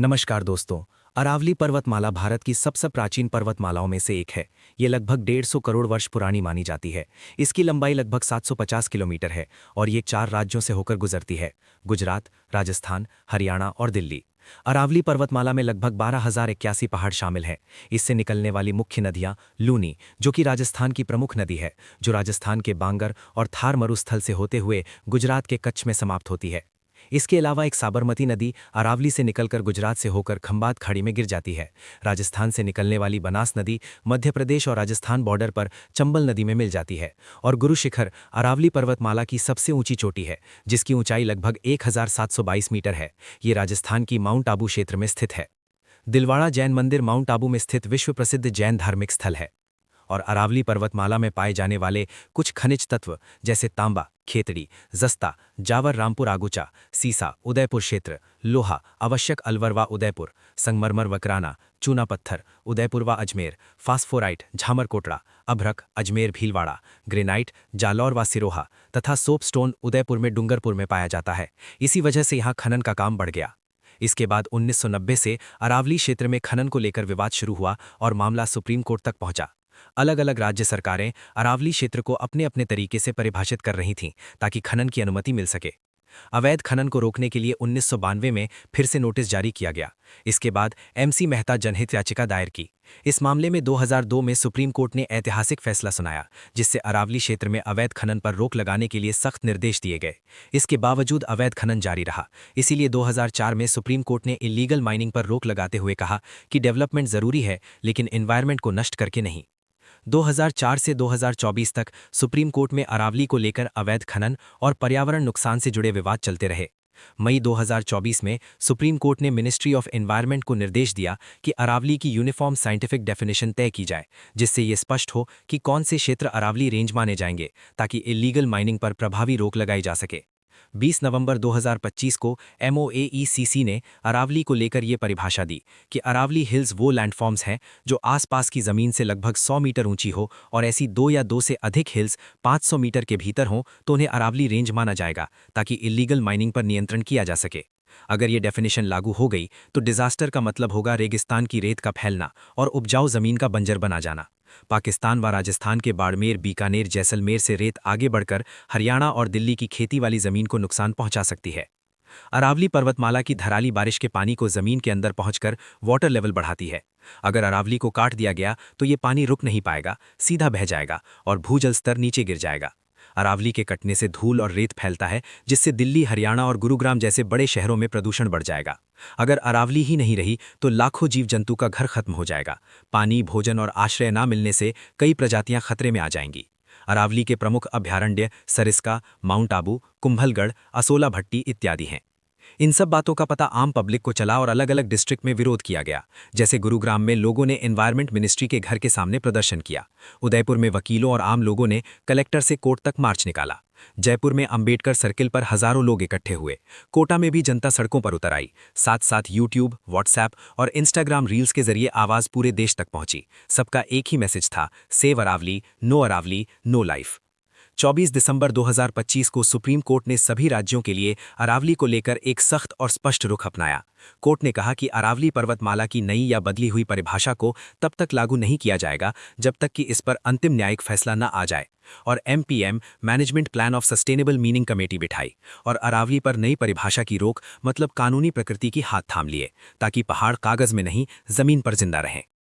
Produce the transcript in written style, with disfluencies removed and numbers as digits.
नमस्कार दोस्तों। अरावली पर्वतमाला भारत की सबसे प्राचीन पर्वतमालाओं में से एक है। ये लगभग 150 करोड़ वर्ष पुरानी मानी जाती है। इसकी लंबाई लगभग 750 किलोमीटर है और ये 4 राज्यों से होकर गुजरती है: गुजरात, राजस्थान, हरियाणा और दिल्ली। अरावली पर्वतमाला में लगभग 12,081 पहाड़ शामिल हैं। इससे निकलने वाली मुख्य नदियां लूनी, जो कि राजस्थान की प्रमुख नदी है, जो राजस्थान के बांगर और थार मरुस्थल से होते हुए गुजरात के कच्छ में समाप्त होती है। इसके अलावा एक साबरमती नदी अरावली से निकलकर गुजरात से होकर खंबात खाड़ी में गिर जाती है। राजस्थान से निकलने वाली बनास नदी मध्य प्रदेश और राजस्थान बॉर्डर पर चंबल नदी में मिल जाती है। और गुरु शिखर अरावली पर्वतमाला की सबसे ऊंची चोटी है, जिसकी ऊंचाई लगभग 1722 मीटर है। ये राजस्थान की माउंट आबू क्षेत्र में स्थित है। दिलवाड़ा जैन मंदिर माउंट आबू में स्थित विश्व प्रसिद्ध जैन धार्मिक स्थल है। और अरावली पर्वतमाला में पाए जाने वाले कुछ खनिज तत्व जैसे तांबा, खेतड़ी, जस्ता, जावर, रामपुर आगुचा, सीसा, उदयपुर क्षेत्र, लोहा आवश्यक, अलवर व उदयपुर, संगमरमर वकराना, चूना पत्थर उदयपुर व अजमेर, फास्फोराइट झामर कोटड़ा, अभ्रक अजमेर भीलवाड़ा, ग्रेनाइट जालौर व सिरोहा तथा सोपस्टोन उदयपुर में डूंगरपुर में पाया जाता है। इसी वजह से यहाँ खनन का काम बढ़ गया। इसके बाद 1990 से अरावली क्षेत्र में खनन को लेकर विवाद शुरू हुआ और मामला सुप्रीम कोर्ट तक पहुंचा। अलग अलग राज्य सरकारें अरावली क्षेत्र को अपने अपने तरीके से परिभाषित कर रही थीं ताकि खनन की अनुमति मिल सके। अवैध खनन को रोकने के लिए 1992 में फिर से नोटिस जारी किया गया। इसके बाद एमसी मेहता जनहित याचिका दायर की। इस मामले में 2002 में सुप्रीम कोर्ट ने ऐतिहासिक फैसला सुनाया, जिससे अरावली क्षेत्र में अवैध खनन पर रोक लगाने के लिए सख्त निर्देश दिए गए। इसके बावजूद अवैध खनन जारी रहा। इसीलिए 2004 में सुप्रीम कोर्ट ने इलीगल माइनिंग पर रोक लगाते हुए कहा कि डेवलपमेंट जरूरी है, लेकिन एनवायरमेंट को नष्ट करके नहीं। 2004 से 2024 तक सुप्रीम कोर्ट में अरावली को लेकर अवैध खनन और पर्यावरण नुकसान से जुड़े विवाद चलते रहे। मई 2024 में सुप्रीम कोर्ट ने मिनिस्ट्री ऑफ एनवायरनमेंट को निर्देश दिया कि अरावली की यूनिफॉर्म साइंटिफिक डेफिनेशन तय की जाए, जिससे ये स्पष्ट हो कि कौन से क्षेत्र अरावली रेंज माने जाएंगे, ताकि इलीगल माइनिंग पर प्रभावी रोक लगाई जा सके। 20 नवंबर 2025 को MOAECC ने अरावली को लेकर ये परिभाषा दी कि अरावली हिल्स वो लैंडफॉर्म्स हैं जो आसपास की ज़मीन से लगभग 100 मीटर ऊंची हो, और ऐसी 2 या 2 से अधिक हिल्स 500 मीटर के भीतर हों तो उन्हें अरावली रेंज माना जाएगा, ताकि इलीगल माइनिंग पर नियंत्रण किया जा सके। अगर ये डेफिनेशन लागू हो गई तो डिजास्टर का मतलब होगा रेगिस्तान की रेत का फैलना और उपजाऊ जमीन का बंजर बना जाना। पाकिस्तान व राजस्थान के बाड़मेर, बीकानेर, जैसलमेर से रेत आगे बढ़कर हरियाणा और दिल्ली की खेती वाली जमीन को नुकसान पहुंचा सकती है। अरावली पर्वतमाला की धराली बारिश के पानी को जमीन के अंदर पहुंचकर वाटर लेवल बढ़ाती है। अगर अरावली को काट दिया गया तो ये पानी रुक नहीं पाएगा, सीधा बह जाएगा और भूजल स्तर नीचे गिर जाएगा। अरावली के कटने से धूल और रेत फैलता है, जिससे दिल्ली, हरियाणा और गुरुग्राम जैसे बड़े शहरों में प्रदूषण बढ़ जाएगा। अगर अरावली ही नहीं रही तो लाखों जीव जंतु का घर खत्म हो जाएगा। पानी, भोजन और आश्रय न मिलने से कई प्रजातियां खतरे में आ जाएंगी। अरावली के प्रमुख अभयारण्य सरिस्का, माउंट आबू, कुंभलगढ़, असोला भट्टी इत्यादि हैं। इन सब बातों का पता आम पब्लिक को चला और अलग अलग डिस्ट्रिक्ट में विरोध किया गया। जैसे गुरुग्राम में लोगों ने एनवायरनमेंट मिनिस्ट्री के घर के सामने प्रदर्शन किया। उदयपुर में वकीलों और आम लोगों ने कलेक्टर से कोर्ट तक मार्च निकाला। जयपुर में अंबेडकर सर्किल पर हजारों लोग इकट्ठे हुए। कोटा में भी जनता सड़कों पर उतर आई। साथ साथ यूट्यूब, व्हाट्सएप और इंस्टाग्राम रील्स के जरिए आवाज पूरे देश तक पहुंची। सबका एक ही मैसेज था: सेव अरावली, नो लाइफ। 24 दिसंबर 2025 को सुप्रीम कोर्ट ने सभी राज्यों के लिए अरावली को लेकर एक सख्त और स्पष्ट रुख अपनाया। कोर्ट ने कहा कि अरावली पर्वतमाला की नई या बदली हुई परिभाषा को तब तक लागू नहीं किया जाएगा जब तक कि इस पर अंतिम न्यायिक फैसला न आ जाए। और MPM management plan of sustainable meaning committee बिठाई और अरावली पर नई परिभाषा की रोक मतलब कानूनी प्रकृति की हाथ थाम लिए, ताकि पहाड़ कागज में नहीं, जमीन पर जिंदा रहें।